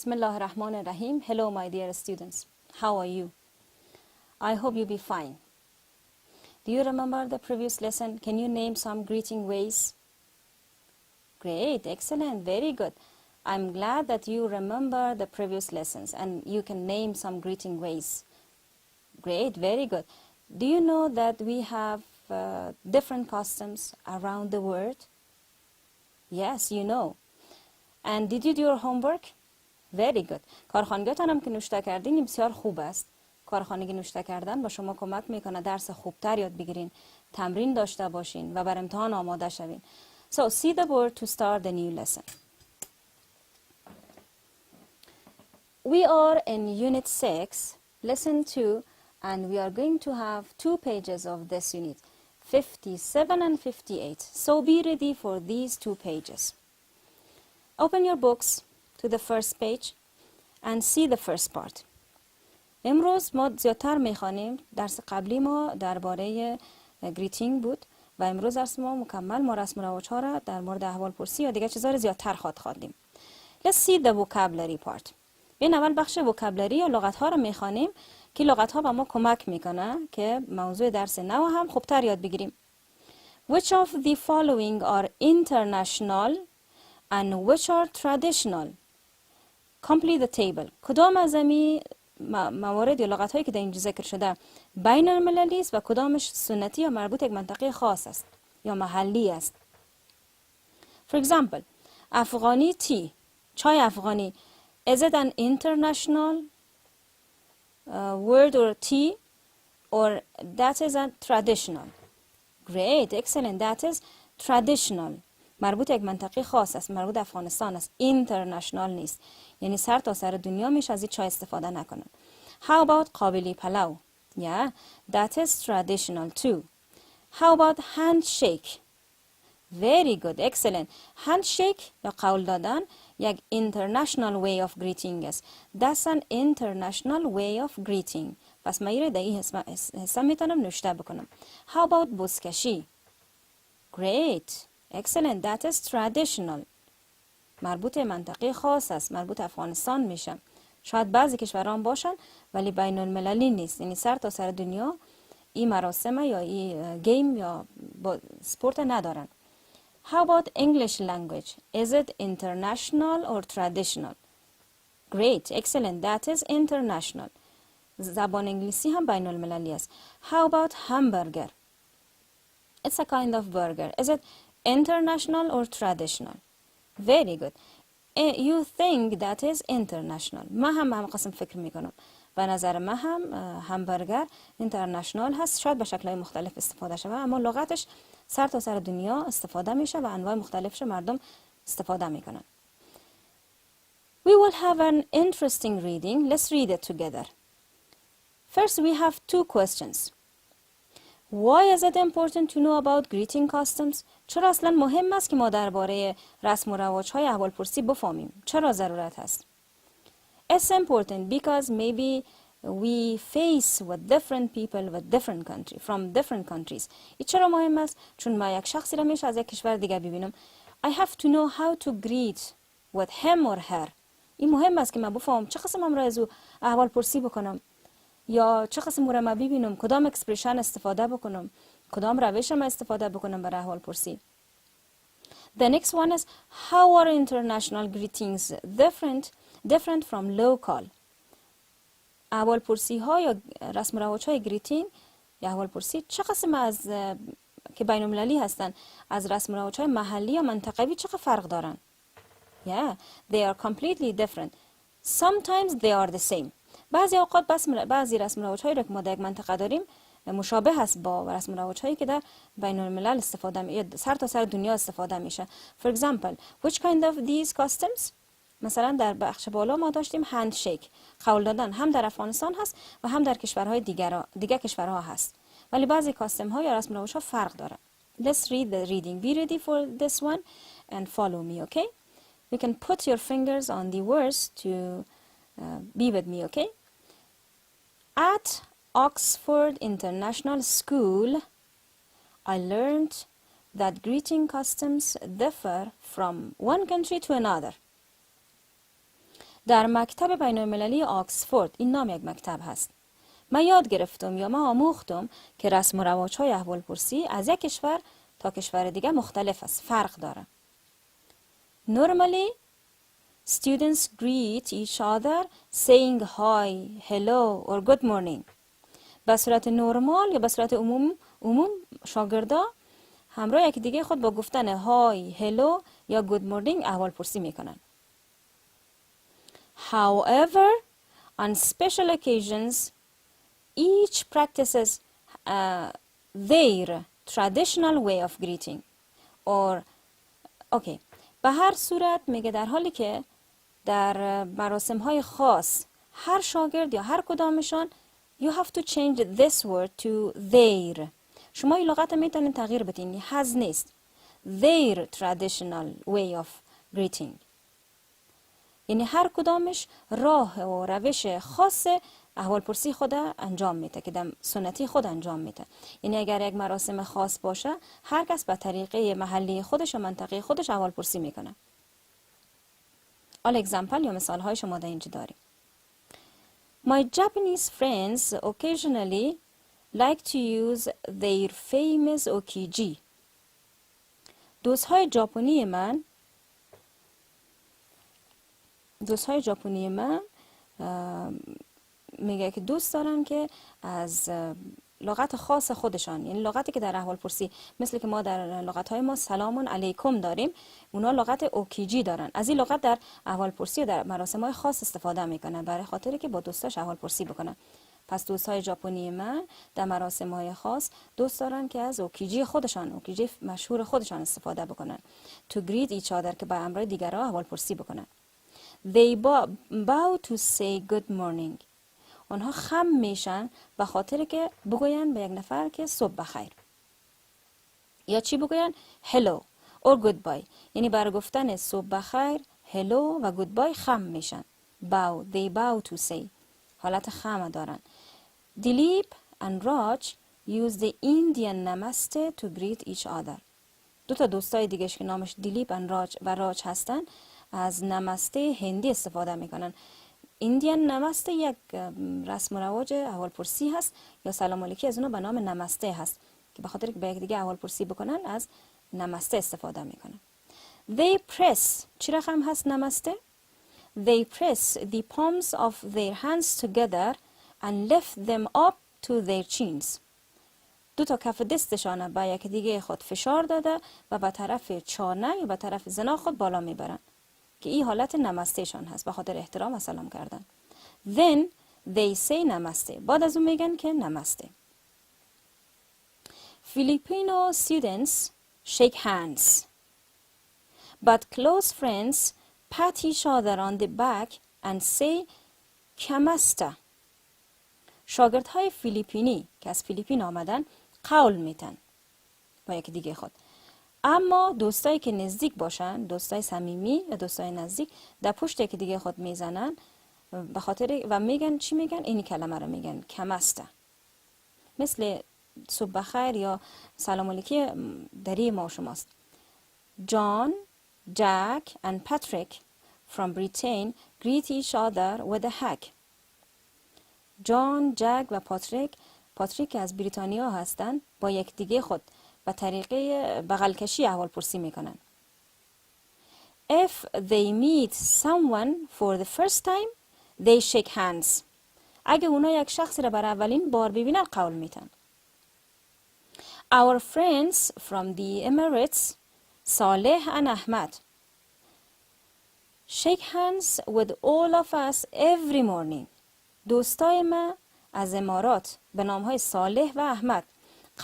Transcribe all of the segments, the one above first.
Bismillah ar-Rahman ar-Rahim. Hello, my dear students. How are you? I hope you'll be fine. Do you remember the previous lesson? Can you name some greeting ways? Great, excellent, very good. I'm glad that you remember the previous lessons and you can name some greeting ways. Great, very good. Do you know that we have different customs around the world? Yes, you know. And did you do your homework? Very good. کارخانگیتان هم که نوشته کردین بسیار خوب است. کارخانگی نوشته کردن با شما کمک میکنه درس خوبتر یاد بگیرین، تمرین داشته باشین و بر امتحان آماده شوین. So see the board to start the new lesson. We are in Unit 6, Lesson 2, and we are going to have 2 pages of this unit, 57 and 58. So be ready for these 2 pages. Open your books to the first page and see the first part. امروز ما زیادتر میخوانیم. درس قبلی ما درباره گریتینگ بود و امروز درس ما مکمل ما رسم و رواج ها را در مورد احوال پرسی یا دیگه چیزا را زیادتر خواندیم. Let's see the vocabulary part. این اول بخش vocabulary یا لغات ها را میخوانیم که لغات ها به ما کمک میکنه که موضوع درس نو هم خوبتر یاد بگیریم. Which of the following are international and which are traditional? Complete the table. کدام از امی موارد یا لغات هایی که در اینجا ذکر شده بین المللی است و کدامش سنتی یا مربوط یک منطقه خاص است یا محلی است. For example, افغانی tea. چای افغانی. Is it an international word or tea or that is a traditional? Great, excellent. That is traditional. مربوط یک منطقه خاص است، مربوط افغانستان است، اینترنشنال نیست. یعنی سر تا سر دنیا میشه از این چای استفاده نکنن. How about قابلی پلو؟ Yeah, that is traditional too. How about handshake? Very good, excellent. Handshake یا قول دادن یک international way of greeting است. That's an international way of greeting. پس من ایره در این حصه میتونم نوشته بکنم. How about بوسکشی؟ Great. Excellent. That is traditional. مربوط منطقه خاص است. مربوط افغانستان میشه. شاید بعضی کشوران باشن ولی بین المللی نیست. یعنی سر تا سر دنیا این مراسم یا این گیم یا سپورت ندارن. How about English language? Is it international or traditional? Great. Excellent. That is international. زبان انگلیسی هم بین المللی است. How about hamburger? It's a kind of burger. Is it international or traditional? Very good. You think that is international. ما هم قسم فکر میکنم. به نظر من هم همبرگر اینترنشنال هست. شاید به شکل‌های مختلف استفاده شود اما لغتش سر تا سر دنیا استفاده میشه و انواع مختلفش مردم استفاده میکنن. We will have an interesting reading. Let's read it together. First we have 2 questions. Why is it important to know about greeting customs? چرا اصلا مهم است که ما درباره رسم و رواج‌های احوالپرسی بفهمیم؟ چرا ضرورت هست؟ It's important because maybe we face with different people with different country from different countries. این چرا مهم است؟ چون ما یک شخصی را میشه از یک کشور دیگه ببینم. I have to know how to greet with him or her. این مهم است که من بفهمم چه قسم امر از او احوالپرسی بکنم یا چه قسم را ما ببینم، کدام اکسپرشن استفاده بکنم، کدام روش ما استفاده بکنم برای احوالپرسی. The next one is how are international greetings different from local? احوالپرسی ها یا رسم و رواج های گریتینگ یا احوالپرسی چه قسم از که بین المللی هستن از رسم و رواج های محلی یا منطقوی چه فرق دارن؟ Yeah, they are completely different. Sometimes they are the same. بعضی اوقات بعضی رسم و رواج‌هایی را که ما در یک منطقه داریم مشابه است با رسم و رواج‌هایی که در بین الملل استفاده میشه، سر تا سر دنیا استفاده میشه. For example, which kind of these customs? مثلا در بخش بالا ما داشتیم هندشیک، قول دادن، هم در افغانستان هست و هم در کشورهای دیگه کشورها هست. ولی بعضی کاستم ها یا رسم و رواج‌ها فرق دارن. Let's read the reading. Be ready for this one and follow me, okay? You can put your fingers on the words to be with me, okay? At Oxford International School, I learned that greeting customs differ from one country to another. در مکتب بین المللی آکسفورد، این نام یک مکتب هست، من یاد گرفتم یا من آموختم که رسم و رواج‌های احوالپرسی از یک کشور تا کشور دیگه مختلف است، فرق داره. Normally, students greet each other saying hi, hello or good morning. به صورت نرمال یا به صورت عموم شاگردا همراه یکی دیگه خود با گفتن های، هلو یا گود مورنینگ احوالپرسی میکنن. However, on special occasions, each practices their traditional way of greeting. Okay. به هر صورت میگه در حالی که در مراسم های خاص هر شاگرد یا هر کدامشان you have to change this word to their. شما این لغت میتونین تغییر بدین، has نیست. Their traditional way of greeting. یعنی هر کدامش راه و روش خاص احوالپرسی خود انجام میده که در سنتی خود انجام میده. یعنی اگر یک مراسم خاص باشه هر کس به طریقه محلی خودش و منطقه خودش احوالپرسی میکنه. حالا اگزامپل یا مثال های شما در اینجا داریم. My Japanese friends occasionally like to use their famous okiji. دوستهای ژاپنی من میگه که دوست دارن که از لغت خاص خودشان، یعنی لغتی که در احوالپرسی مثل که ما در لغت‌های ما سلام علیکم داریم، اونا لغت اوکیجی دارن. از این لغت در احوالپرسی و در مراسم‌های خاص استفاده میکنن برای خاطری که با دوستاش احوالپرسی بکنن. پس دوستای ژاپنی من در مراسم‌های خاص دوست دارن که از اوکیجی خودشان، اوکیجی مشهور خودشان استفاده بکنن. To greet each other که با امرای دیگران احوالپرسی بکنن. They bow to say good morning. آنها خم میشن به خاطر که بگوین به یک نفر که صبح بخیر. یا چی بگوین؟ hello or goodbye. یعنی برای گفتن صبح بخیر، hello و goodbye خم میشن. bow, they bow to say. حالت خم دارن. Dilip and Raj use the Indian namaste to greet each other. دو تا دوستای دیگهش که نامش دیلیپ و راج هستن از نمسته هندی استفاده میکنن. ایندیان نمسته یک رسم و رواج احوالپرسی هست یا سلام علیکی از اونها به نام نمسته هست که به خاطر که به یک دیگه احوالپرسی بکنن از نمسته استفاده میکنن. They press. چی رقم هست نمسته؟ They press the palms of their hands together and lift them up to their chins. دو تا کف دستشان به یک دیگه خود فشار داده و به طرف چانه یا به طرف زنا خود بالا میبرن که این حالت نمسته شان هست، به خاطر احترام و سلام کردن. Then they say namaste. بعد از اون میگن که نمسته. Filipino students shake hands, but close friends pat each other on the back and say kamasta. شاگردهای فیلیپینی که از فیلیپین آمدن قول میتن با یکی دیگه خود، اما دوستایی که نزدیک باشن، دوستای صمیمی یا دوستای نزدیک، در پشت یکی دیگه خود میزنن به خاطر و میگن چی میگن؟ این کلمه رو میگن کمسته. مثل صبح بخیر یا سلام علیکی دری ما شماست. John, Jack and Patrick from Britain greet each other with a hug. جان، جک و پاتریک که از بریتانیا هستند با یک دیگه خود به طریقه بغل کشی احوالپرسی میکنن. If they meet someone for the first time, they shake hands. اگه اونا یک شخصی را برای اولین بار ببینن قول میتن. Our friends from the Emirates, Saleh and Ahmad, shake hands with all of us every morning. دوستای ما از امارات به نامهای صالح و احمد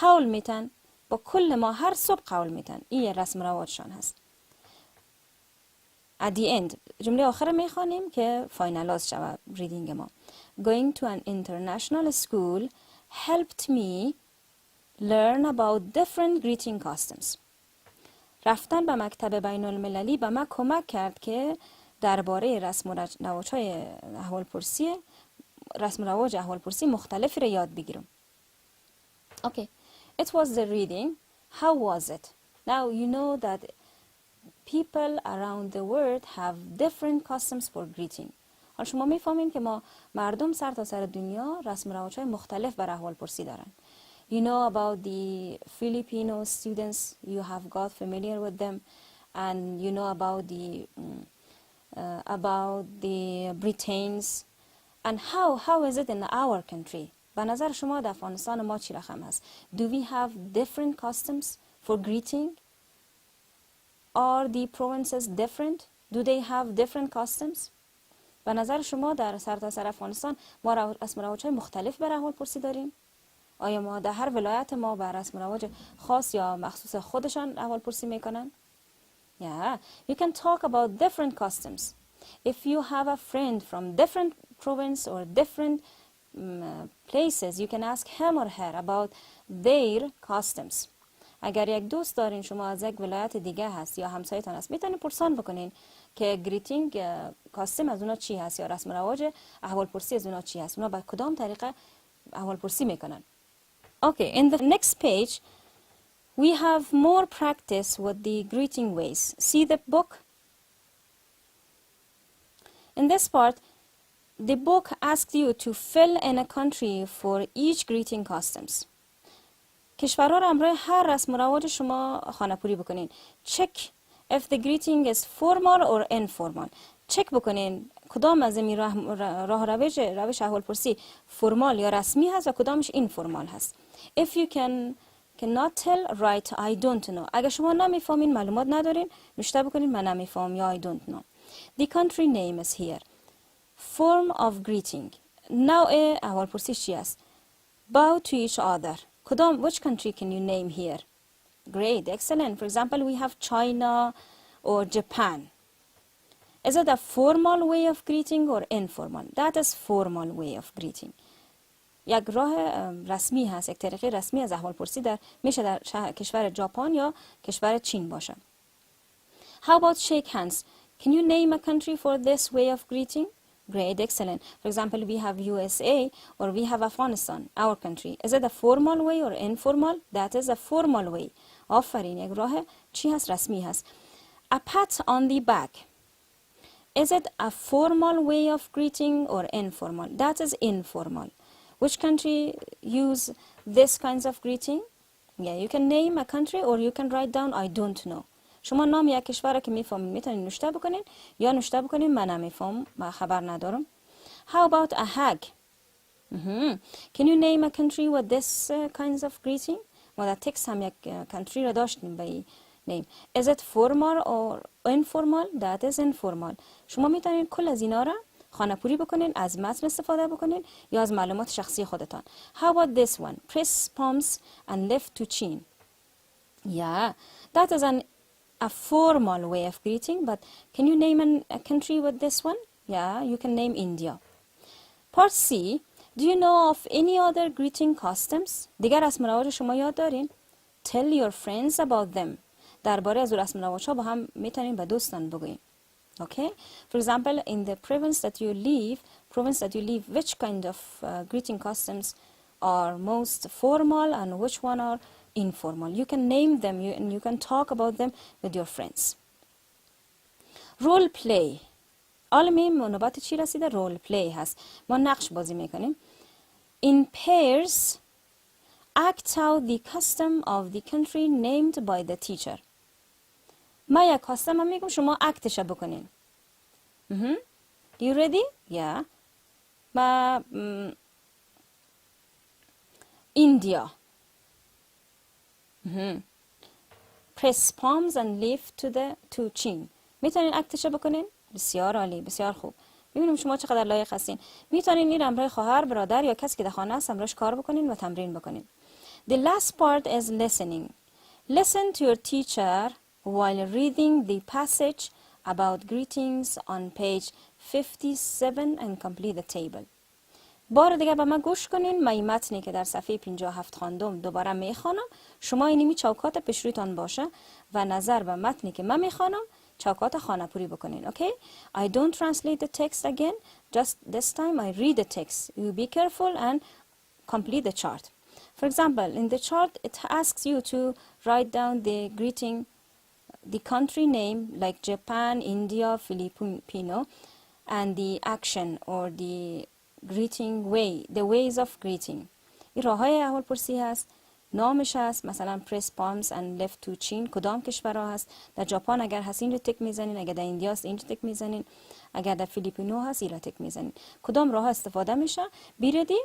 قول میتن، با کل ما هر صبح قول میتن. این رسم رواجشان هست. At the end جمله آخر میخوانیم که فاینالاز شود ریدینگ ما. Going to an international school helped me learn about different greeting customs. رفتن به مکتب بین المللی به من کمک کرد که درباره رسم و رواج احوالپرسی مختلفی را یاد بگیرم. Okay, it was the reading. How was it? Now you know that people around the world have different customs for greeting. حالا شما میفهمین که ما مردم سر تا سر دنیا رسم و رواج‌های مختلف بر احوالپرسی دارن. You know about the Filipino students, you have got familiar with them, and you know about the Britons, and how is it in our country? به نظر شما در افغانستان ما چی رقم هست؟ Do we have different customs for greeting? Are the provinces different? Do they have different customs? به نظر شما در سرتاسر افغانستان ما رسم و رواج‌های مختلف بر احوالپرسی داریم؟ آیا ما در هر ولایت ما بر رسم و رواج خاص یا مخصوص خودشان احوالپرسی میکنن؟ Yeah, you can talk about different customs. If you have a friend from different province or different places, you can ask him or her about their customs. اگر یک دوست دارین شما از یک ولایت دیگه هست یا همسایتان هست، میتونین پرسان بکنین که گریتینگ کاستم از اونا چی هست یا رسم و رواج احوالپرسی از اونا چی هست، اونا با کدام طریقه احوالپرسی میکنن. Okay, in the next page we have more practice with the greeting ways. See the book? In this part, the book asks you to fill in a country for each greeting customs. کشورها را همراه هر رسم و رواج شما خانه‌پوری بکنین. Check if the greeting is formal or informal. چک بکنین کدام از این راه روش احوالپرسی فرمال یا رسمی هست و کدامش اینفورمال هست. If you cannot tell, write I don't know. اگر شما نمیفهمین، معلومات ندارین، نوشته بکنین من نمیفهم یا I don't know. The country name is here. Form of greeting. نوع احوالپرسی چی است؟ Bow to each other. Which country can you name here? Great, excellent. For example, we have China or Japan. Is it a formal way of greeting or informal? That is formal way of greeting. یک راه رسمی هست، یک طریقه رسمی از احوالپرسی میشه در کشور ژاپن یا کشور چین باشه. How about shake hands? Can you name a country for this way of greeting? Great, excellent. For example, we have USA or we have Afghanistan, our country. Is it a formal way or informal? That is a formal way. آفرین، یک راه چی هست؟ رسمی هست. A pat on the back. Is it a formal way of greeting or informal? That is informal. Which country use this kinds of greeting? Yeah, you can name a country or you can write down I don't know. شما نام یک کشور که میفهمین میتونین نوشته بکنین یا نوشته بکنین من نمیفهم، من خبر ندارم. How about a hug? Can you name a country with this kinds of greeting? ما در تکست هم یک country را داشتیم به این name. Is it formal or informal? That is informal. شما میتونین کل از اینا را خانه‌پوری بکنین، از متن استفاده بکنین یا از معلومات شخصی خودتان. How about this one? Press palms and lift to chin. Yeah, that is a formal way of greeting, but can you name a country with this one? Yeah, you can name India. Part C, do you know of any other greeting customs? دیگر رسم و رواج شما یاد دارین؟ Tell your friends about them. درباره از رسم و رواج‌ها با هم میتونین به دوستان بگوین. Okay? For example, in the province that you live, which kind of greeting customs are most formal and which one are informal? You can name them and you can talk about them with your friends. Role play. عالمی نوبت چی رسیده؟ رول پلی هست. ما نقش بازی میکنیم. In pairs, act out the custom of the country named by the teacher. ما یک کاستم هم میگم، شما اکتش بکنین. You ready? Yeah. ما India. Press palms and lift to chin. میتونین اکتش بکنین؟ بسیار عالی، بسیار خوب. ببینیم شما چقدر لایق هستین. میتونین این همراه خواهر، برادر یا کسی که در خانه است همراهش کار بکنین و تمرین بکنین. The last part is listening. Listen to your teacher while reading the passage about greetings on page 57 and complete the table. بار دیگه به من گوش کنین. من این متنی که در صفحه 57 خواندم دوباره میخوانم. شما اینمی چوکات پیش رویتان باشه و نظر به متنی که من میخوانم چوکات خانه‌پوری بکنین. Okay? I don't translate the text again. Just this time I read the text. You be careful and complete the chart. For example, in the chart it asks you to write down the greeting, the country name like Japan, India, Filipino, and the action or the greeting way, the ways of greeting. این راه های احوال پرسی هست. نامش هست، مثلا press palms and left to chin. کدام کشورها هست؟ در ژاپن اگر هست این رو تک میزنین، اگر در ایندیا هست این رو تک میزنین، اگر در فیلیپینو هست این رو تک میزنین. کدام راه استفاده میشه؟ بیردی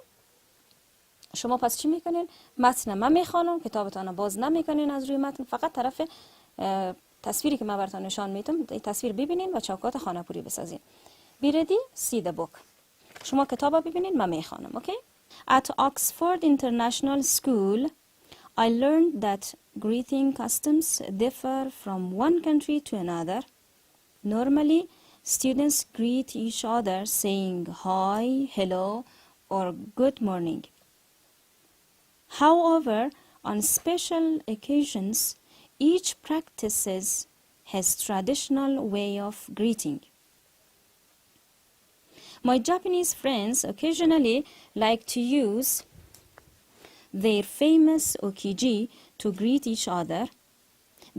شما پس چی میکنین؟ متن من میخوانم، کتابتان رو باز نمیکنین از روی متن، فقط طرف تصویری که من براتون نشان میدم این تصویر ببینین و چوکات خانه‌پوری بسازین. بیردی see the book. شما کتاب رو ببینین، من میخوانم. اوکی؟ At Oxford International School I learned that greeting customs differ from one country to another. Normally, students greet each other saying hi, hello, or good morning. However, on special occasions, each practices his traditional way of greeting. My Japanese friends occasionally like to use their famous okiji to greet each other.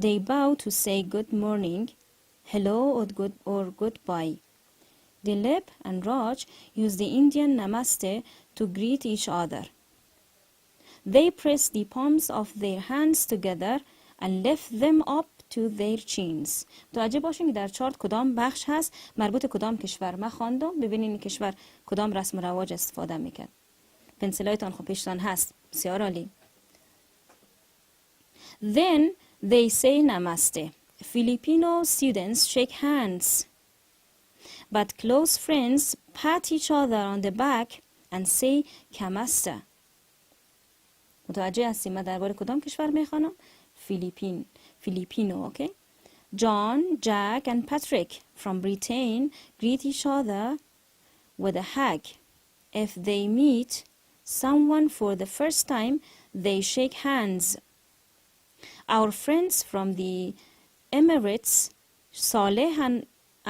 They bow to say good morning, hello, or goodbye. Dilip and Raj use the Indian namaste to greet each other. They press the palms of their hands together and lift them up to their chins. متوجه باشین که در چارت کدام بخش هست مربوط کدام کشور. من خواندم، ببینین این کشور کدام رسم و رواج استفاده میکرد. پنسلایتان خب پیشتان هست، بسیار عالی. Then they say namaste. Filipino students shake hands, but close friends pat each other on the back and say kamasta. متوجه هستیم من درباره کدام کشور میخوانم؟ فیلیپینو. اوکی. John, Jack and Patrick from Britain greet each other with a hug. If they meet someone for the first time, they shake hands. Our friends from the Emirates, Saleh and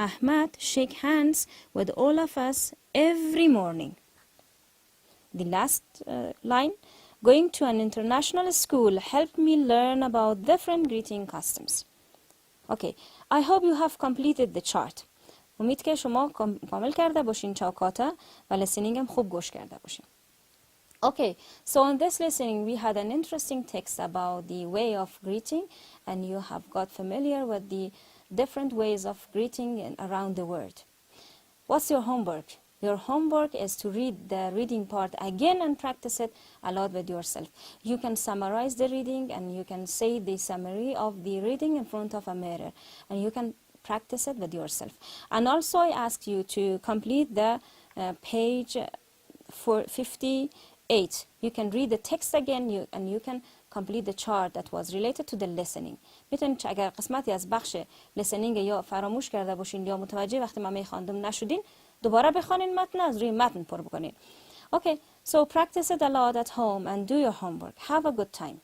Ahmad, shake hands with all of us every morning. The last line, going to an international school helped me learn about different greeting customs. Okay, I hope you have completed the chart. امید که شما کامل کرده باشین چوکاته و listening هم خوب گوش کرده باشین. Okay, so in this listening we had an interesting text about the way of greeting, and you have got familiar with the different ways of greeting around the world. What's your homework? Your homework is to read the reading part again and practice it a lot with yourself. You can summarize the reading and you can say the summary of the reading in front of a mirror, and you can practice it with yourself. And also I ask you to complete the page 58. You can read the text again and you can complete the chart that was related to the listening. میتونید اگر قسمتی از بخش listening یا فراموش کرده باشین یا متوجه وقتی من میخواندم نشدین دوباره بخونین متن از روی متن پر بکنین. Okay, so practice it a lot at home and do your homework. Have a good time.